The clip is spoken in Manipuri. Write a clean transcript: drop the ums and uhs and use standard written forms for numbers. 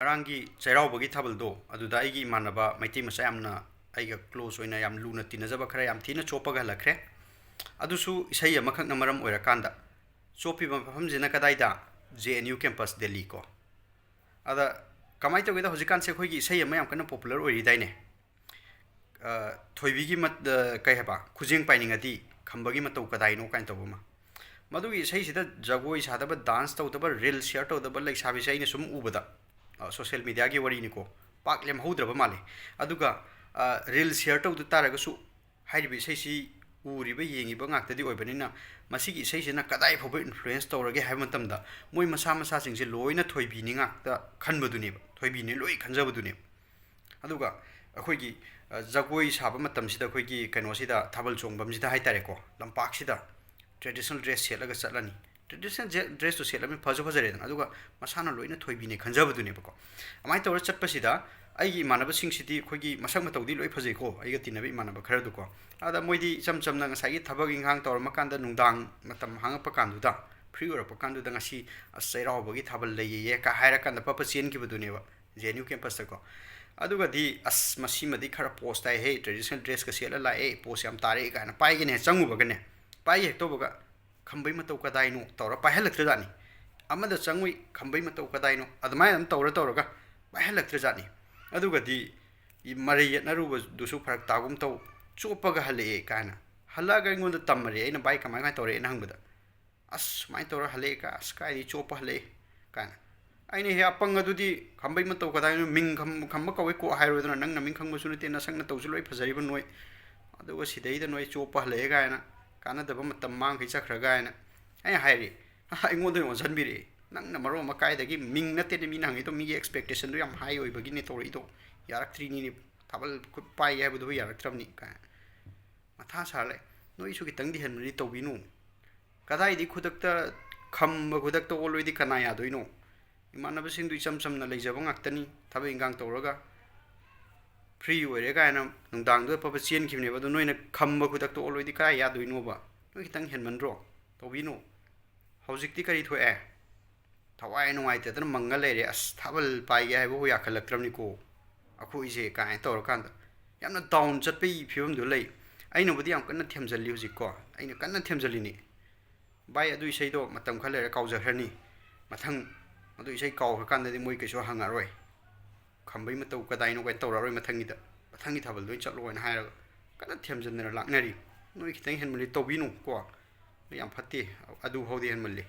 Arangi Cheiraoba Thabl do aduda aigi imanaba maiti masa yamna aiga close oina yam luna tinajaba khara yam thina choppa ga lakre adusu isai amakhak na maram oirakanda chopi mafam jina kadaida JNU campus Delhi ko ada kamai taweda hojikan se khoigi isai ama yam kana popular ori daine thoibi gi mat kai haba khujing painingati khambagi matau kadai no kain tawuma madugi isai sida jagoi sadaba dance tawdaba reel share tawdaba like sabi sai ne sum ubada social media gi wari ni ko pak lem hodraba male aduga reel share tawdu taraga su haibi sai si uri ba yengi ba ngak tadi oibanina masigi sai sina kadai phoba influence tawrage hai matamda moi masa masa sing se loina thoibi ni ngak ta khanbaduni thoibi ni loi khanjabaduni aduga akhoi gi jagoi saba matam sida khoi gi kano sida thabal chongbam sida hai tare ko lampak sida traditional dress selaga chatlani traditional dress to selami phajo phajare aduga masana loina thoibi ni khanjabaduni bako amai tawra chatpasida aigi manaba sing sidi khogi masak matawdi loi phajai ko aiga tinabi manaba khara du ko ada moidi chamchamna ngasai thabag inghang tor makanda nungdang matam hangapa kanduda free ora pakandu da ngasi Cheiraoba Thabl leye ka haira kan papa chen ki baduneba JNU campus ko aduga di masi madi khara post ai he traditional dress ka sela la e post yam tare ka na pai gene changu bagane pai he to baga khambai matau ka dai no tora pai halaktra dani amada changui khambai matau ka dai no admai am tora ga pai halaktra dani aduga di mari naruba dusu farak tagum taw choppa ga hale kana halaga ngonda tamari aina bai kamai ngai tore na hangbada mai tora hale ka kai di choppa hale kana aina he apang adudi khambai matau ka dai ming khamba kawai ko hairo dana nang na ming khangba sunu te na sang na tawsu loi phajari ba noi aduga sidai da noi choppa hale kana kana daba matam mang khai chakhra ga na ai hairi ai ngonda yon sanbiri nang na maro makai dagi ming na te mi nang ito mi expectation do yam high oi bagi ne tori ito yarak tri ni thabal pai ya bu yarak tram ni ka matha sale no isu ki tang di hen ri to binu kadai di khudak ta kham khudak to oloi di kana ya doino imana ba sing du cham cham na leijaba ngak tani thabe ingang to raga free oi re ga na nungdang do pa chen khimne ba do noina kham khudak to oloi di ka ya doino ba no ki tang hen man ro to binu hojik ti kari thoe thawai nungai te tan mangal le as thabal pai ga bo ya khalak tram ni ko aku ise kai tor kan yamna down chat pe phim du lei aina budi yam kan themjali hojik ko aina kan themjali ni bai adu isei do matam khale kaw ja khrani mathang adu isei kaw kan da moi ke so hanga roi khambai ma tau kadai no kai tor roi mathang ni thabal doi chat loi na hai kan themjan na laknari noi khitang hen mali to binu ko yam phatti adu hodi hen mali